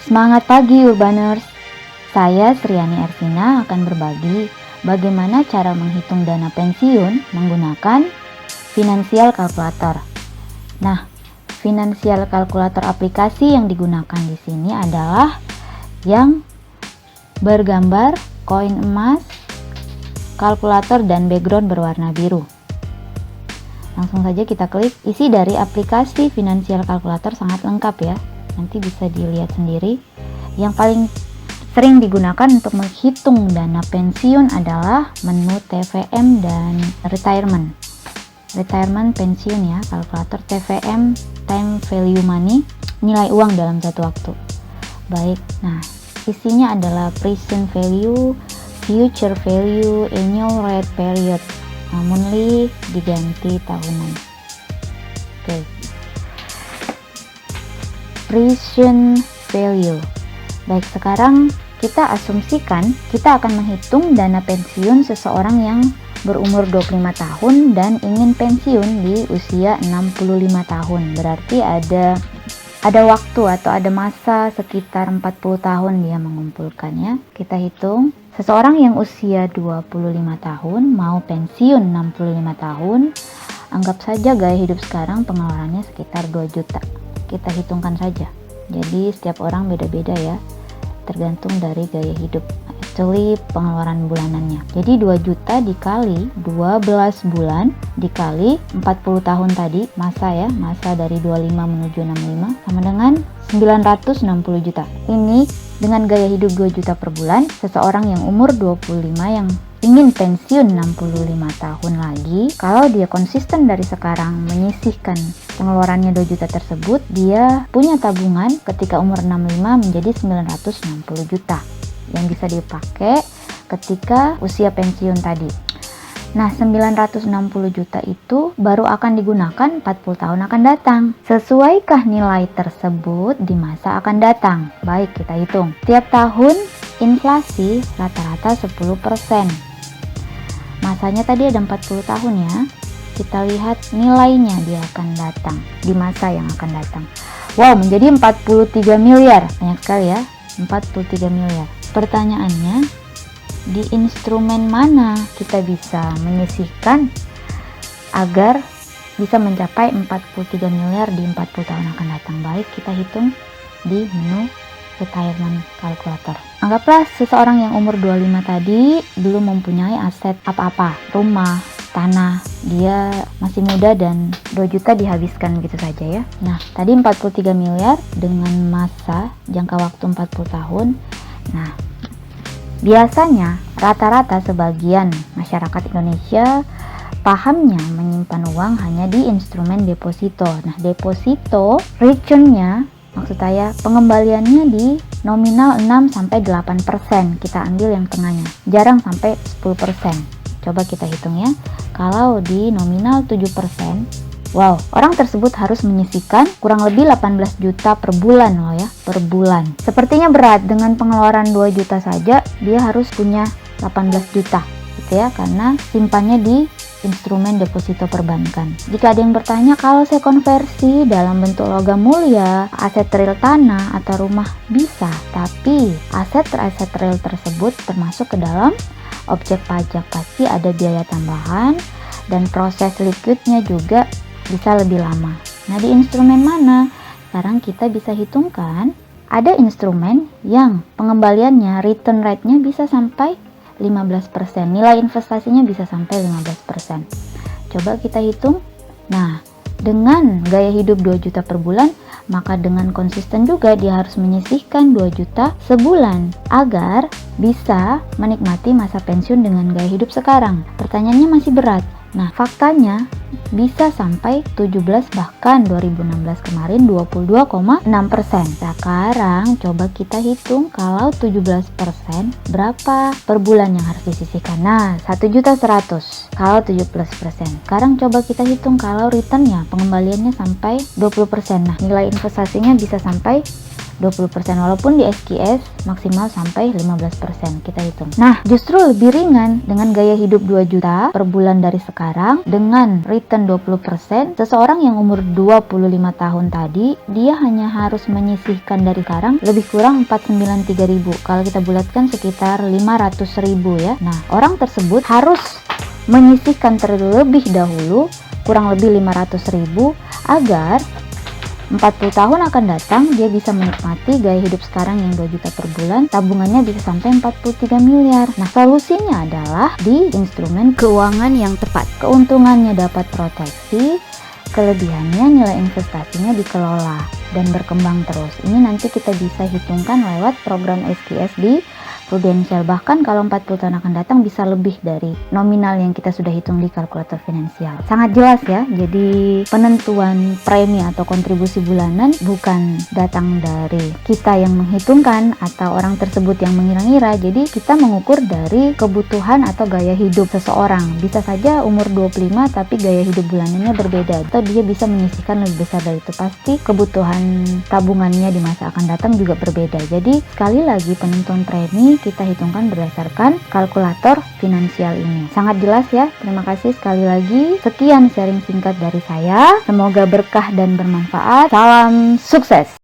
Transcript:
Semangat pagi Urbaners! Saya Sriani Ersina akan berbagi bagaimana cara menghitung dana pensiun menggunakan Financial Calculator. Nah, Financial Calculator aplikasi yang digunakan di sini adalah yang bergambar koin emas, kalkulator dan background berwarna biru. Langsung saja kita klik. Isi dari aplikasi Financial Calculator sangat lengkap ya. Nanti bisa dilihat sendiri. Yang paling sering digunakan untuk menghitung dana pensiun adalah menu TVM dan retirement. Retirement pensiun ya, kalkulator TVM time value money, nilai uang dalam satu waktu. Baik, nah isinya adalah present value, future value, annual rate period, monthly diganti tahunan. Oke. Present value. Baik, sekarang kita asumsikan kita akan menghitung dana pensiun seseorang yang berumur 25 tahun dan ingin pensiun di usia 65 tahun. Berarti ada waktu atau ada masa sekitar 40 tahun dia mengumpulkannya. Kita hitung, seseorang yang usia 25 tahun mau pensiun 65 tahun, anggap saja gaya hidup sekarang pengeluarannya sekitar 2 juta. Kita hitungkan saja. Jadi setiap orang beda-beda ya, tergantung dari gaya hidup. Actually pengeluaran bulanannya. Jadi 2 juta dikali 12 bulan dikali 40 tahun tadi, masa dari 25 menuju 65 sama dengan 960 juta. Ini dengan gaya hidup 2 juta per bulan, seseorang yang umur 25 yang ingin pensiun 65 tahun lagi, kalau dia konsisten dari sekarang menyisihkan pengeluarannya 2 juta tersebut, dia punya tabungan ketika umur 65 menjadi 960 juta yang bisa dipakai ketika usia pensiun tadi. Nah, 960 juta itu baru akan digunakan 40 tahun akan datang. Sesuaikah nilai tersebut di masa akan datang? Baik, kita hitung. Tiap tahun inflasi rata-rata 10%. Masanya tadi ada 40 tahun ya. Kita lihat nilainya dia akan datang di masa yang akan datang. Wow, menjadi 43 miliar. Banyak sekali ya, 43 miliar. Pertanyaannya, di instrumen mana kita bisa menyisihkan agar bisa mencapai 43 miliar di 40 tahun akan datang? Baik, kita hitung di menu retirement calculator. Anggaplah seseorang yang umur 25 tadi belum mempunyai aset apa-apa, rumah, tanah, dia masih muda dan 2 juta dihabiskan gitu saja ya. Nah, tadi 43 miliar dengan masa jangka waktu 40 tahun. Nah, biasanya rata-rata sebagian masyarakat Indonesia pahamnya menyimpan uang hanya di instrumen deposito. Nah, deposito returnnya, maksud saya pengembaliannya di nominal 6-8%. Kita ambil yang tengahnya, jarang sampai 10%. Coba kita hitung ya. Kalau di nominal 7%, wow, orang tersebut harus menyisihkan kurang lebih 18 juta per bulan loh ya, per bulan. Sepertinya berat, dengan pengeluaran 2 juta saja dia harus punya 18 juta gitu ya, karena simpannya di instrumen deposito perbankan. Jika ada yang bertanya, kalau saya konversi dalam bentuk logam mulia, aset real tanah atau rumah, bisa, tapi aset real tersebut termasuk ke dalam objek pajak, pasti ada biaya tambahan dan proses liquidnya juga bisa lebih lama. Nah, di instrumen mana? Sekarang kita bisa hitungkan. Ada instrumen yang pengembaliannya, return rate-nya bisa sampai 15%. Nilai investasinya bisa sampai 15%. Coba kita hitung. Nah, dengan gaya hidup 2 juta per bulan, maka dengan konsisten juga dia harus menyisihkan 2 juta sebulan agar bisa menikmati masa pensiun dengan gaya hidup sekarang. Pertanyaannya masih berat. Nah, faktanya bisa sampai 17, bahkan 2016 kemarin 22,6%. Sekarang coba kita hitung kalau 17% berapa per bulan yang harus disisihkan. Nah, 1.100.000 kalau 17%. Sekarang coba kita hitung kalau returnnya, pengembaliannya sampai 20%. Nah, nilai investasinya bisa sampai 20%, walaupun di SKS maksimal sampai 15% kita hitung. Nah, justru lebih ringan dengan gaya hidup 2 juta per bulan dari sekarang dengan return 20%. Seseorang yang umur 25 tahun tadi, dia hanya harus menyisihkan dari sekarang lebih kurang 493.000. Kalau kita bulatkan sekitar 500.000 ya. Nah, orang tersebut harus menyisihkan terlebih dahulu kurang lebih 500.000 agar 40 tahun akan datang dia bisa menikmati gaya hidup sekarang yang 2 juta per bulan, tabungannya bisa sampai 43 miliar. Nah, solusinya adalah di instrumen keuangan yang tepat. Keuntungannya dapat proteksi, kelebihannya nilai investasinya dikelola dan berkembang terus. Ini nanti kita bisa hitungkan lewat program SKS di Prudential. Bahkan kalau 40 tahun akan datang bisa lebih dari nominal yang kita sudah hitung di kalkulator finansial. Sangat jelas ya, jadi penentuan premi atau kontribusi bulanan bukan datang dari kita yang menghitungkan atau orang tersebut yang mengira-ngira. Jadi kita mengukur dari kebutuhan atau gaya hidup seseorang. Bisa saja umur 25 tapi gaya hidup bulanannya berbeda, atau dia bisa menyisihkan lebih besar dari itu. Pasti kebutuhan tabungannya di masa akan datang juga berbeda. Jadi sekali lagi penentuan premi kita hitungkan berdasarkan kalkulator finansial ini. Sangat jelas ya. Terima kasih sekali lagi. Sekian sharing singkat dari saya. Semoga berkah dan bermanfaat. Salam sukses.